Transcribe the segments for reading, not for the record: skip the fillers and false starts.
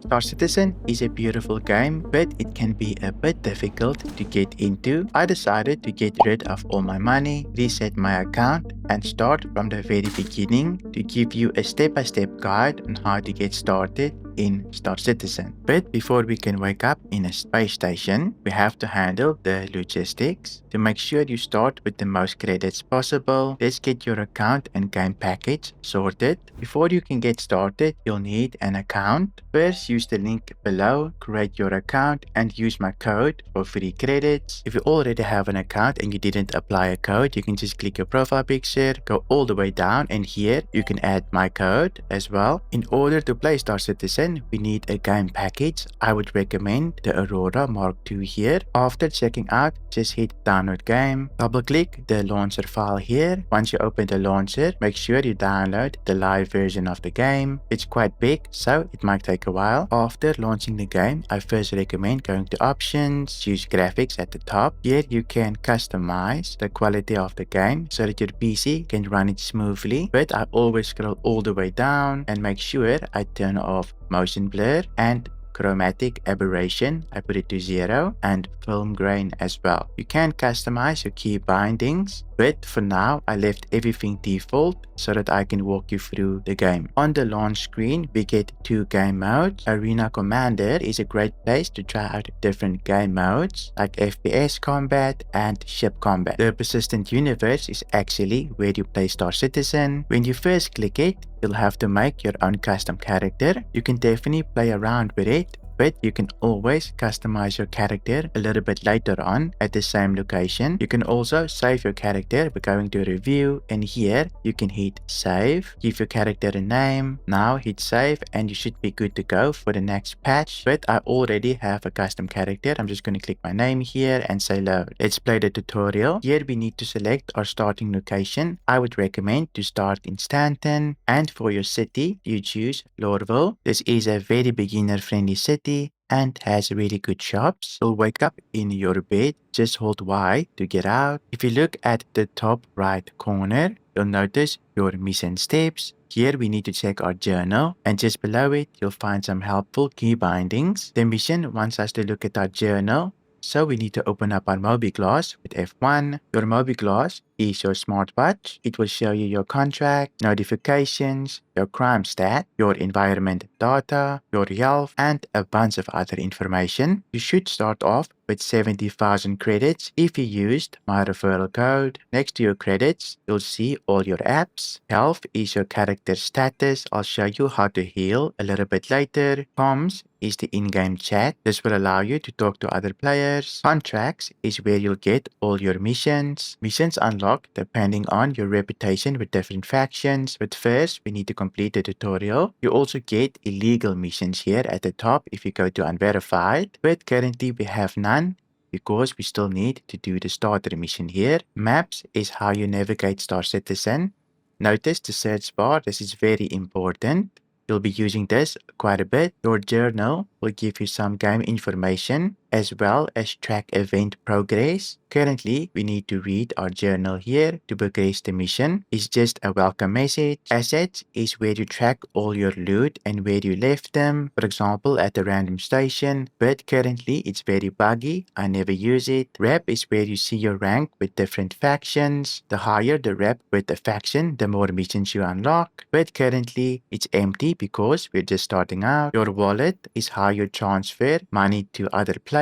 Star Citizen is a beautiful game, but it can be a bit difficult to get into. I decided to get rid of all my money, reset my account, and start from the very beginning to give you a step-by-step guide on how to get started in Star Citizen. But before we can wake up in a space station, we have to handle the logistics. To make sure you start with the most credits possible, let's get your account and game package sorted. Before you can get started, you'll need an account. First, use the link below, create your account, and use my code for free credits. If you already have an account and you didn't apply a code, you can just click your profile picture, go all the way down, and here you can add my code as well. In order to play Star Citizen, we need a game package. I would recommend the Aurora Mark II here. After checking out, just hit download game. Double click the launcher file here. Once you open the launcher, make sure you download the live version of the game. It's quite big, so it might take a while. After launching the game, I first recommend going to options, choose graphics at the top. Here you can customize the quality of the game so that your PC can run it smoothly. But I always scroll all the way down and make sure I turn off motion blur and chromatic aberration. I put it to 0 and film grain as well. You can customize your key bindings, but for now I left everything default so that I can walk you through the game. On the launch screen we get 2 game modes. Arena Commander is a great place to try out different game modes like FPS combat and ship combat. The Persistent Universe is actually where you play Star Citizen. When you first click it, you'll have to make your own custom character. You can definitely play around with it, but you can always customize your character a little bit later on at the same location. You can also save your character by going to review, and here you can hit save, give your character a name. Now hit save and you should be good to go for the next patch. But I already have a custom character. I'm just going to click my name here and say load. Let's play the tutorial. Here we need to select our starting location. I would recommend to start in Stanton, and for your city you choose Lorville. This is a very beginner friendly city and has really good shops. You'll wake up in your bed, just hold Y to get out. If you look at the top right corner, you'll notice your mission steps. Here we need to check our journal, and just below it you'll find some helpful key bindings. The mission wants us to look at our journal, so we need to open up our Mobiglass with F1. Your Mobiglass is your smartwatch. It will show you your contract, notifications, your crime stat, your environment data, your health, and a bunch of other information. You should start off with 70,000 credits if you used my referral code. Next to your credits, you'll see all your apps. Health is your character status. I'll show you how to heal a little bit later. Comms is the in-game chat. This will allow you to talk to other players. Contracts is where you'll get all your missions. Missions unlock depending on your reputation with different factions. But first, we need to complete the tutorial. You also get illegal missions here at the top if you go to unverified, but currently we have none because we still need to do the starter mission here. Maps is how you navigate Star Citizen. Notice the search bar. This is very important. You'll be using this quite a bit. Your journal will give you some game information as well as track event progress. Currently, we need to read our journal here to progress the mission. It's just a welcome message. Assets is where you track all your loot and where you left them, for example at a random station, but currently it's very buggy. I never use it. Rep is where you see your rank with different factions. The higher the rep with the faction, the more missions you unlock, but currently it's empty because we're just starting out. Your wallet is how you transfer money to other players.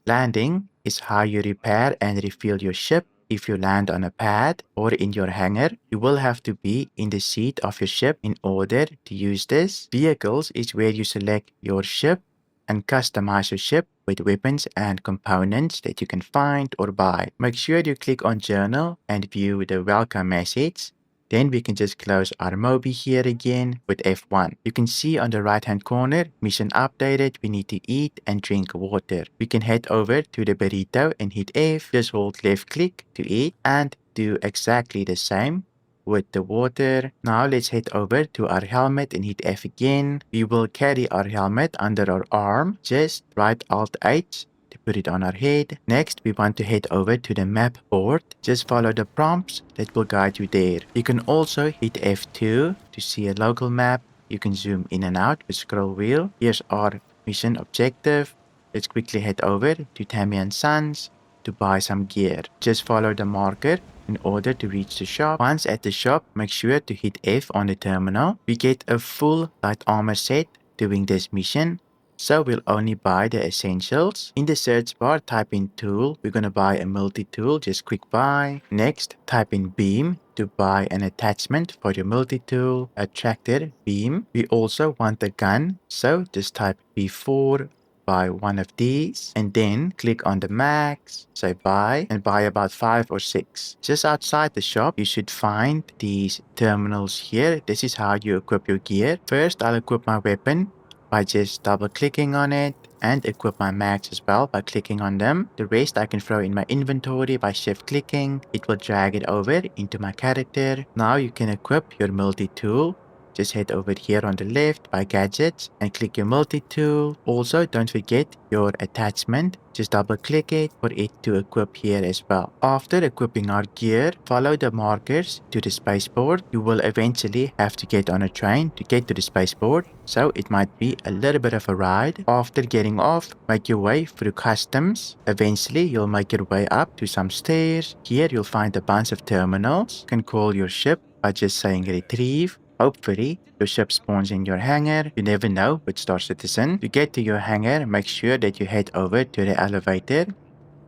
Landing is how you repair and refuel your ship. If you land on a pad or in your hangar, you will have to be in the seat of your ship in order to use this. Vehicles is where you select your ship and customize your ship with weapons and components that you can find or buy. Make sure you click on journal and view the welcome message. Then we can just close our Mobi here again with F1. You can see on the right hand corner, mission updated, we need to eat and drink water. We can head over to the burrito and hit F, just hold left click to eat and do exactly the same with the water. Now let's head over to our helmet and hit F again. We will carry our helmet under our arm, just right Alt H to put it on our head. Next, we want to head over to the map board. Just follow the prompts that will guide you there. You can also hit F2 to see a local map You can zoom in and out with scroll wheel. Here's our mission objective. Let's quickly head over to Tammy and Sons to buy some gear. Just follow the marker in order to reach the shop. Once at the shop, make sure to hit F on the terminal. We get a full light armor set doing this mission, so we'll only buy the essentials. In the search bar, type in tool. We're gonna buy a multi-tool, just quick buy. Next, type in beam to buy an attachment for your multi-tool, a tractor beam. We also want a gun, so just type B4, buy one of these, and then click on the max, say buy, and buy about 5 or 6. Just outside the shop, you should find these terminals here. This is how you equip your gear. First, I'll equip my weapon by just double clicking on it, and equip my mags as well by clicking on them. The rest I can throw in my inventory by shift clicking. It will drag it over into my character. Now you can equip your multi-tool. Just head over here on the left by gadgets and click your multi-tool. Also, don't forget your attachment. Just double click it for it to equip here as well. After equipping our gear, follow the markers to the spaceport. You will eventually have to get on a train to get to the spaceport, so it might be a little bit of a ride. After getting off, make your way through customs. Eventually, you'll make your way up to some stairs. Here, you'll find a bunch of terminals. You can call your ship by just saying retrieve. Hopefully, your ship spawns in your hangar. You never know with Star Citizen. To get to your hangar, make sure that you head over to the elevator.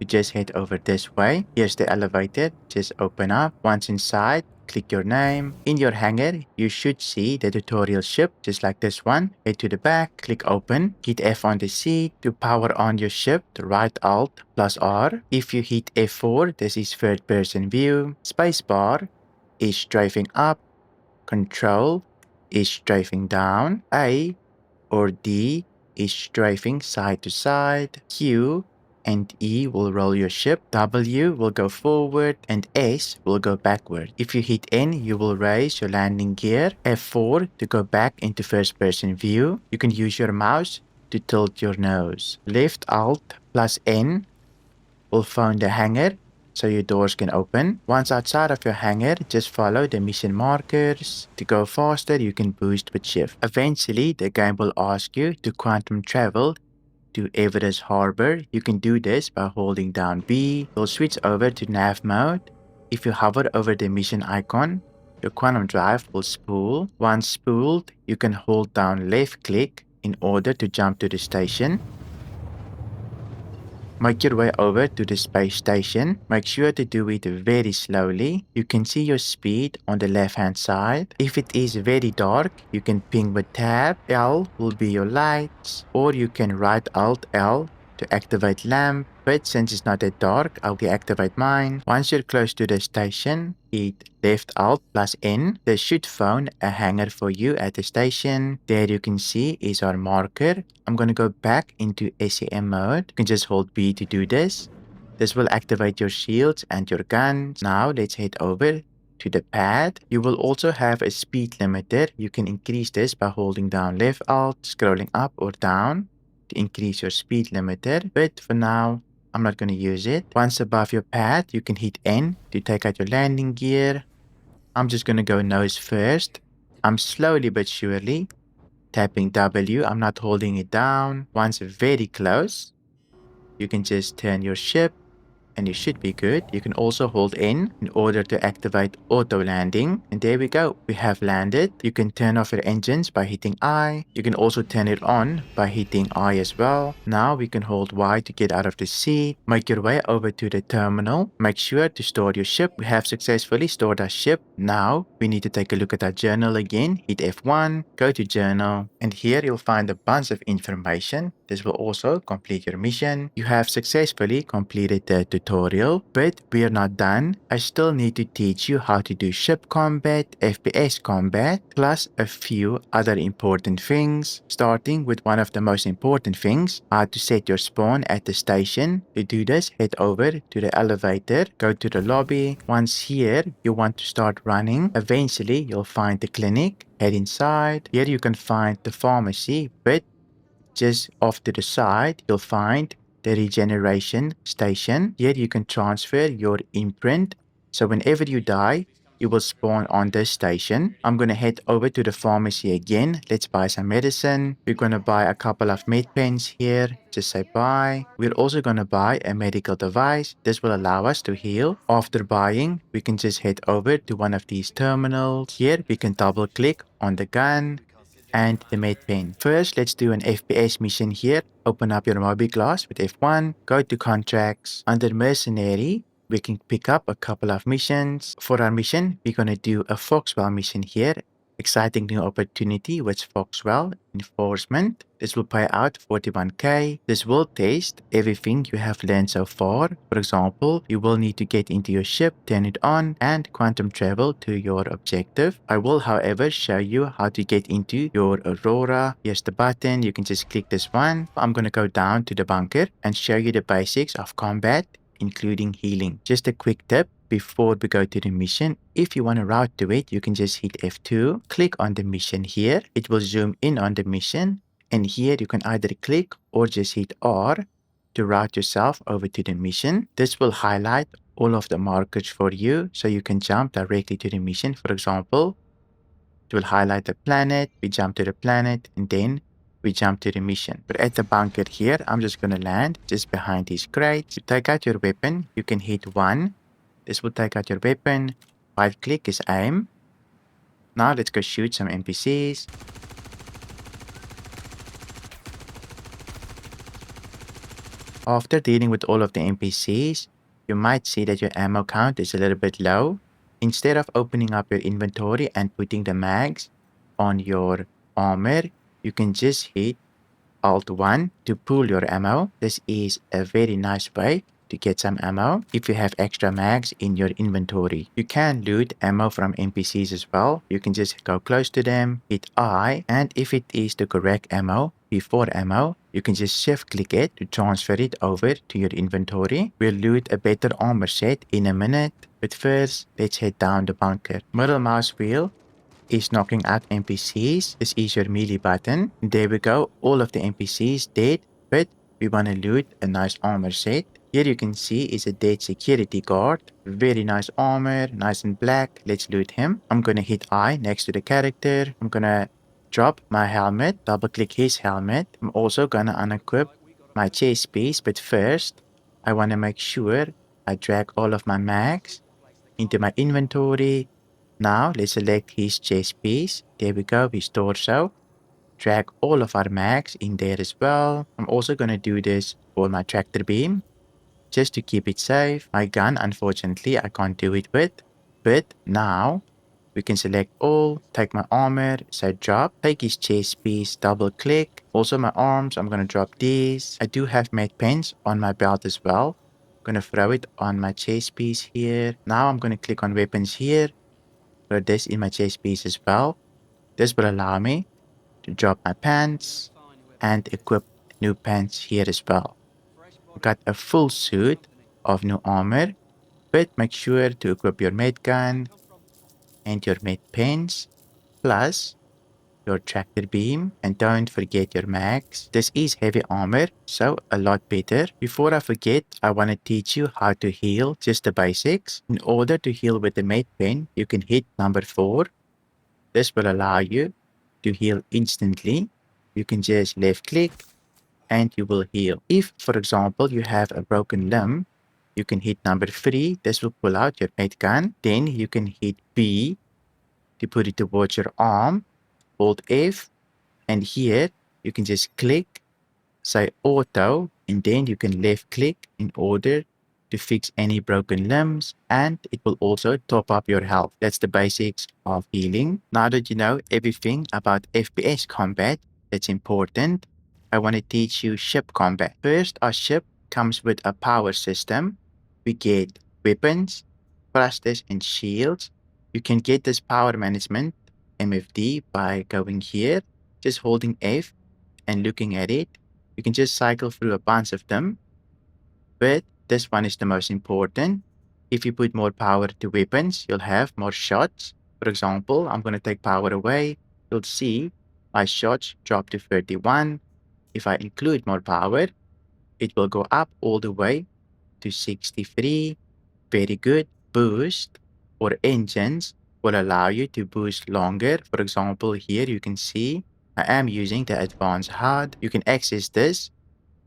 You just head over this way. Here's the elevator. Just open up. Once inside, click your name. In your hangar, you should see the tutorial ship, just like this one. Head to the back, click open, hit F on the seat. To power on your ship, right Alt plus R. If you hit F4, this is third person view. Spacebar is strafing up. Control is strafing down. A or D is strafing side to side. Q and E will roll your ship. W will go forward and S will go backward. If you hit N, you will raise your landing gear. F4 to go back into first person view. You can use your mouse to tilt your nose. Left Alt plus N will phone the hangar, so your doors can open. Once outside of your hangar, just follow the mission markers. To go faster, you can boost with shift. Eventually, the game will ask you to quantum travel to Everus Harbor. You can do this by holding down B. You'll switch over to nav mode. If you hover over the mission icon, your quantum drive will spool. Once spooled, you can hold down left click in order to jump to the station. Make your way over to the space station. Make sure to do it very slowly. You can see your speed on the left hand side. If it is very dark, you can ping with tab. L will be your lights, or you can right Alt L to activate lamp. But since it's not that dark, I'll deactivate mine. Once you're close to the station, hit left Alt plus N. They should phone a hangar for you at the station. There you can see is our marker. I'm going to go back into SEM mode. You can just hold B to do this. This will activate your shields and your guns. Now let's head over to the pad. You will also have a speed limiter. You can increase this by holding down left Alt, scrolling up or down to increase your speed limiter. But for now, I'm not going to use it. Once above your pad, you can hit N to take out your landing gear. I'm just going to go nose first. I'm slowly but surely tapping W. I'm not holding it down. Once very close, you can just turn your ship and you should be good. You can also hold N in order to activate auto landing. And there we go. We have landed. You can turn off your engines by hitting I. You can also turn it on by hitting I as well. Now we can hold Y to get out of the seat. Make your way over to the terminal. Make sure to store your ship. We have successfully stored our ship. Now we need to take a look at our journal again. Hit F1, go to journal, and here you'll find a bunch of information. This will also complete your mission. You have successfully completed the tutorial, but we are not done. I still need to teach you how to do ship combat, FPS combat, plus a few other important things, starting with one of the most important things, how to set your spawn at the station. To do this, head over to the elevator, go to the lobby. Once here, you want to start running. Eventually, you'll find the clinic. Head inside. Here you can find the pharmacy, but just off to the side, you'll find the regeneration station. Here you can transfer your imprint. So whenever you die, you will spawn on this station. I'm going to head over to the pharmacy again. Let's buy some medicine. We're going to buy a couple of med pens here. Just say buy. We're also going to buy a medical device. This will allow us to heal. After buying, we can just head over to one of these terminals. Here, we can double click on the gun and the med pen. First, let's do an FPS mission here. Open up your Mobiglass with F1. Go to contracts. Under mercenary, we can pick up a couple of missions. For our mission, we're going to do a Foxwell mission here. Exciting new opportunity with Foxwell enforcement. This will pay out 41k. This will test everything you have learned so far. For example, you will need to get into your ship, turn it on, and quantum travel to your objective. I will, however, show you how to get into your Aurora. Here's the button. You can just click this one. I'm going to go down to the bunker and show you the basics of combat, including healing. Just a quick tip before we go to the mission. If you want to route to it, you can just hit F2, click on the mission here. It will zoom in on the mission, and here you can either click or just hit R to route yourself over to the mission. This will highlight all of the markers for you so you can jump directly to the mission. For example, it will highlight the planet, we jump to the planet, and then we jump to the mission. But at the bunker here, I'm just going to land just behind these crates. To take out your weapon, you can hit 1. This will take out your weapon. Right click is aim. Now let's go shoot some NPCs. After dealing with all of the NPCs, you might see that your ammo count is a little bit low. Instead of opening up your inventory and putting the mags on your armor, you can just hit Alt 1 to pull your ammo. This is a very nice way to get some ammo if you have extra mags in your inventory. You can loot ammo from NPCs as well. You can just go close to them, hit I, and if it is the correct ammo, before ammo, you can just shift click it to transfer it over to your inventory. We'll loot a better armor set in a minute, but first, let's head down the bunker. Middle mouse wheel is knocking out NPCs. This is your melee button. There we go, all of the NPCs dead, but we want to loot a nice armor set. Here you can see is a dead security guard. Very nice armor, nice and black. Let's loot him. I'm gonna hit I next to the character. I'm gonna drop my helmet, double click his helmet. I'm also gonna unequip my chest piece, but first I want to make sure I drag all of my mags into my inventory. Now let's select his chest piece. There we go, his torso. Drag all of our mags in there as well. I'm also going to do this for my tractor beam, just to keep it safe. My gun, unfortunately, I can't do it with. But now we can select all, take my armor, so drop, take his chest piece, double click. Also my arms, I'm going to drop these. I do have med pens on my belt as well. I'm going to throw it on my chest piece here. Now I'm going to click on weapons here. Throw this in my chest piece as well. This will allow me to drop my pants and equip new pants here as well. Got a full suit of new armor, but make sure to equip your med gun and your med pens, plus your tractor beam, and don't forget your mags. This is heavy armor, so a lot better. Before I forget, I want to teach you how to heal, just the basics. In order to heal with the med pen, you can hit number 4. This will allow you to heal instantly. You can just left click and you will heal. If, for example, you have a broken limb, you can hit number 3. This will pull out your med gun. Then you can hit B to put it towards your arm. Hold F, and here you can just click, say auto, and then you can left click in order to fix any broken limbs, and it will also top up your health. That's the basics of healing. Now that you know everything about FPS combat that's important, I want to teach you ship combat. First, our ship comes with a power system. We get weapons, thrusters, and shields. You can get this power management MFD by going here, just holding F and looking at it. You can just cycle through a bunch of them, but this one is the most important. If you put more power to weapons, you'll have more shots. For example, I'm going to take power away. You'll see my shots drop to 31. If I include more power, it will go up all the way to 63. Very good. Boost. or engines will allow you to boost longer. For example, here you can see I am using the advanced HUD. You can access this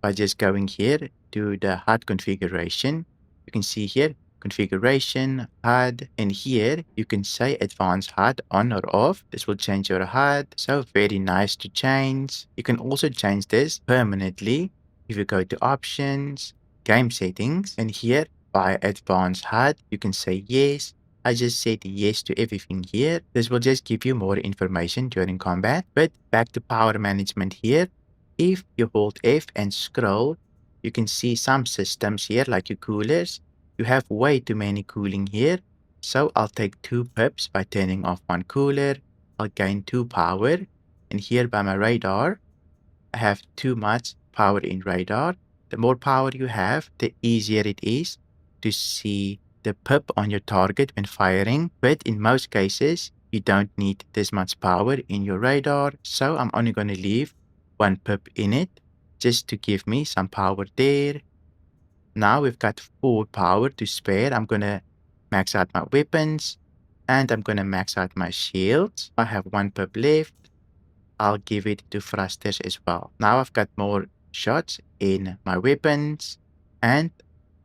by just going here to the HUD configuration. You can see here configuration, HUD, and here you can say advanced HUD on or off. This will change your HUD. So very nice to change. You can also change this permanently if you go to options, game settings, and here by advanced HUD, you can say yes. I just said yes to everything here. This will just give you more information during combat. But back to power management here. If you hold F and scroll, you can see some systems here like your coolers. You have way too many cooling here. So I'll take 2 pips by turning off one cooler. I'll gain 2 power. And here by my radar, I have too much power in radar. The more power you have, the easier it is to see the pip on your target when firing. But in most cases, you don't need this much power in your radar. So I'm only going to leave 1 pip in it just to give me some power there. Now we've got 4 power to spare. I'm going to max out my weapons and I'm going to max out my shields. I have 1 pip left. I'll give it to thrusters as well. Now I've got more shots in my weapons and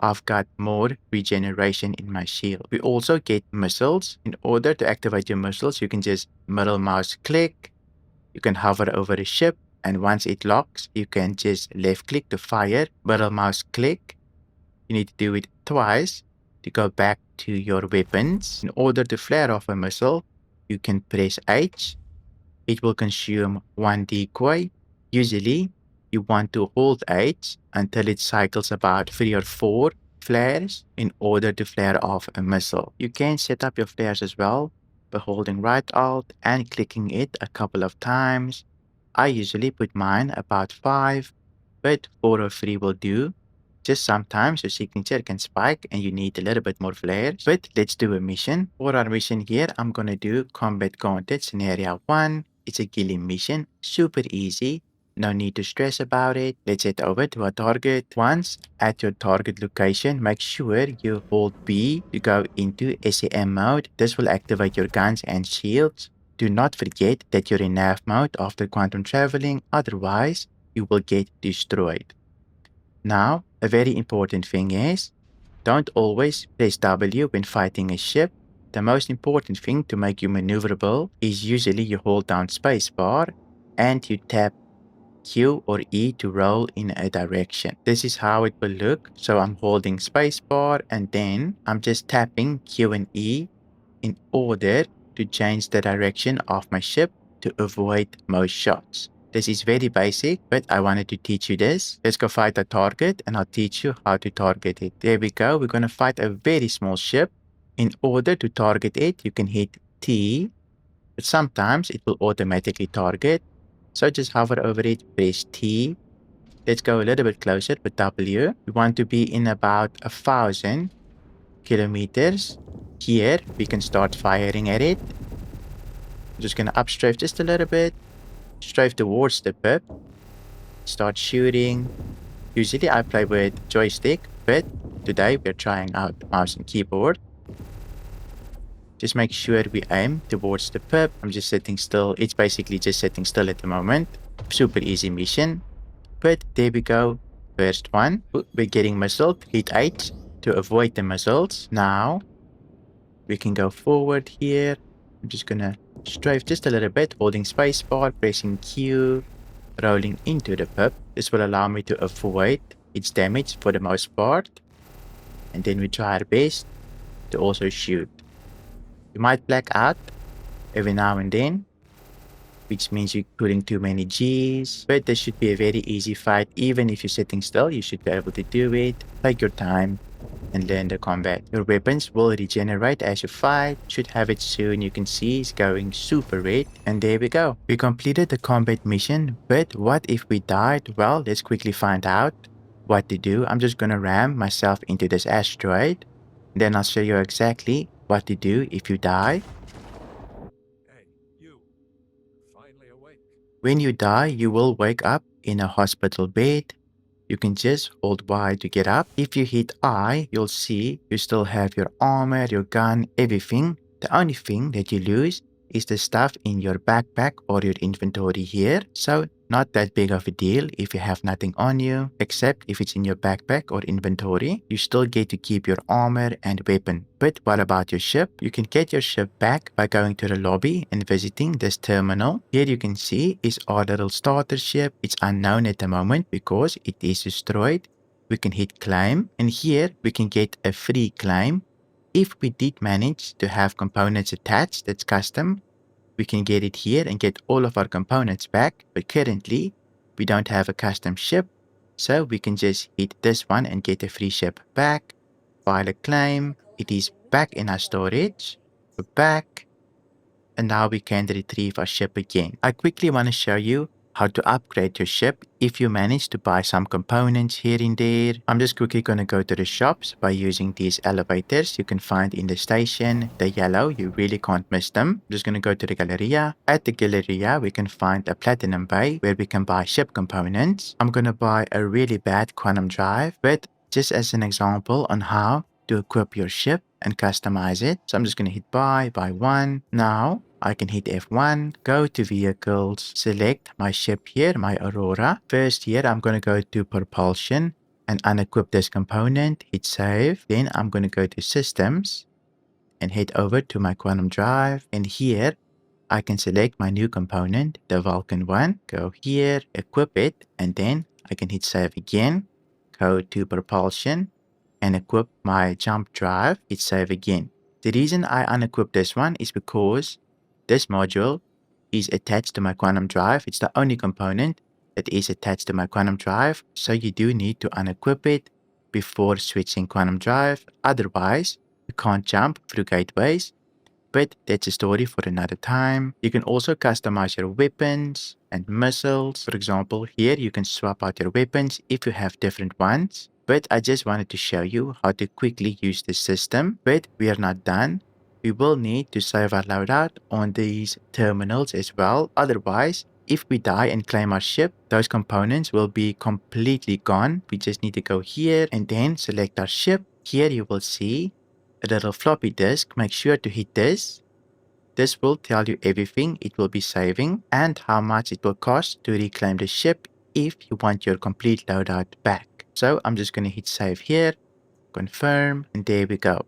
I've got more regeneration in my shield. We also get missiles. In order to activate your missiles, you can just middle mouse click. You can hover over a ship, and once it locks, you can just left click to fire, middle mouse click. You need to do it twice to go back to your weapons. In order to flare off a missile, you can press H. It will consume 1 decoy. Usually, you want to hold H until it cycles about 3 or 4 flares in order to flare off a missile. You can set up your flares as well by holding right alt and clicking it a couple of times. I usually put mine about 5, but 4 or 3 will do. Just sometimes your signature can spike and you need a little bit more flares. But let's do a mission. For our mission here, I'm going to do Combat Gauntlet Scenario 1. It's a killing mission, super easy, no need to stress about it. Let's head over to our target. Once at your target location, make sure you hold B to go into SAM mode. This will activate your guns and shields. Do not forget that you're in nav mode after quantum traveling, otherwise you will get destroyed. Now, a very important thing is, don't always press W when fighting a ship. The most important thing to make you maneuverable is usually you hold down spacebar and you tap Q or E to roll in a direction. This is how it will look. So I'm holding spacebar and then I'm just tapping Q and E in order to change the direction of my ship to avoid most shots. This is very basic, but I wanted to teach you this. Let's go fight a target and I'll teach you how to target it. There we go. We're going to fight a very small ship. In order to target it, you can hit T, but sometimes it will automatically target. So just hover over it, press T. Let's go a little bit closer with W. We want to be in about 1,000 kilometers. Here, we can start firing at it. I'm just going to upstrafe just a little bit. Strafe towards the pip. Start shooting. Usually I play with joystick, but today we're trying out mouse and keyboard. Just make sure we aim towards the pip. I'm just sitting still. It's basically just sitting still at the moment. Super easy mission. But there we go. First one. We're getting missiled. Hit H to avoid the missiles. Now we can go forward here. I'm just gonna strafe just a little bit, holding spacebar, pressing Q, rolling into the pip. This will allow me to avoid its damage for the most part. And then we try our best to also shoot. You might black out every now and then, which means you're putting too many Gs. But this should be a very easy fight. Even if you're sitting still, you should be able to do it. Take your time and learn the combat. Your weapons will regenerate as you fight. Should have it soon. You can see it's going super red. And there we go. We completed the combat mission, but what if we died? Well, let's quickly find out what to do. I'm just gonna ram myself into this asteroid. Then I'll show you exactly what to do if you die. Hey, you. Finally awake. When you die, you will wake up in a hospital bed. you can just hold Y to get up. If you hit I, you'll see you still have your armor, your gun, everything. The only thing that you lose is the stuff in your backpack or your inventory here. So not that big of a deal if you have nothing on you, except if it's in your backpack or inventory. You still get to keep your armor and weapon. But what about your ship? You can get your ship back by going to the lobby and visiting this terminal. Here you can see is our little starter ship. It's unknown at the moment because it is destroyed. We can hit claim, and here we can get a free claim. If we did manage to have components attached that's custom, we can get it here and get all of our components back, but currently we don't have a custom ship, so we can just hit this one and get a free ship back. File a claim, it is back in our storage, we're back, and now we can retrieve our ship again. I quickly want to show you how to upgrade your ship if you manage to buy some components here and there. I'm just quickly going to go to the shops by using these elevators you can find in the station. The yellow, you really can't miss them. I'm just going to go to the Galleria. At the Galleria, we can find a platinum bay where we can buy ship components. I'm going to buy a really bad quantum drive, but just as an example on how to equip your ship and customize it. So I'm just going to hit buy one. Now I can hit F1, go to vehicles, select my ship here, my Aurora. First here, I'm going to go to propulsion and unequip this component, hit save. Then I'm going to go to systems and head over to my quantum drive. And here I can select my new component, the Vulcan 1, go here, equip it, and then I can hit save again, go to propulsion and equip my jump drive, hit save again. The reason I unequip this one is because this module is attached to my quantum drive. It's the only component that is attached to my quantum drive, so you do need to unequip it before switching quantum drive. Otherwise, you can't jump through gateways, but that's a story for another time. You can also customize your weapons and missiles. For example, here you can swap out your weapons if you have different ones. But I just wanted to show you how to quickly use this system. But we are not done. We will need to save our loadout on these terminals as well. Otherwise, if we die and claim our ship, those components will be completely gone. We just need to go here and then select our ship. Here you will see a little floppy disk. Make sure to hit this. This will tell you everything it will be saving and how much it will cost to reclaim the ship if you want your complete loadout back. So I'm just going to hit save here, confirm, and there we go.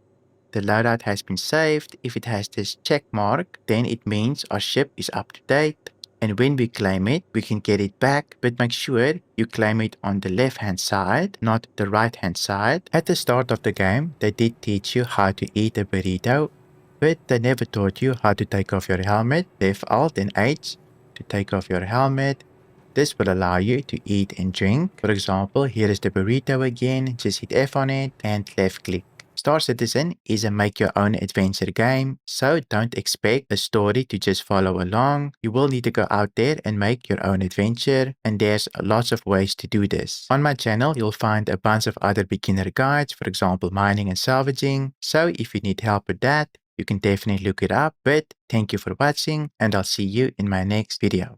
The loadout has been saved. If it has this check mark, then it means our ship is up to date. And when we claim it, we can get it back, but make sure you claim it on the left-hand side, not the right-hand side. At the start of the game, they did teach you how to eat a burrito, but they never taught you how to take off your helmet. Left Alt and H to take off your helmet. This will allow you to eat and drink. For example, here is the burrito again. Just hit F on it and left click. Star Citizen is a make-your-own adventure game, so don't expect the story to just follow along. You will need to go out there and make your own adventure, and there's lots of ways to do this. On my channel, you'll find a bunch of other beginner guides, for example, mining and salvaging. So if you need help with that, you can definitely look it up. But thank you for watching, and I'll see you in my next video.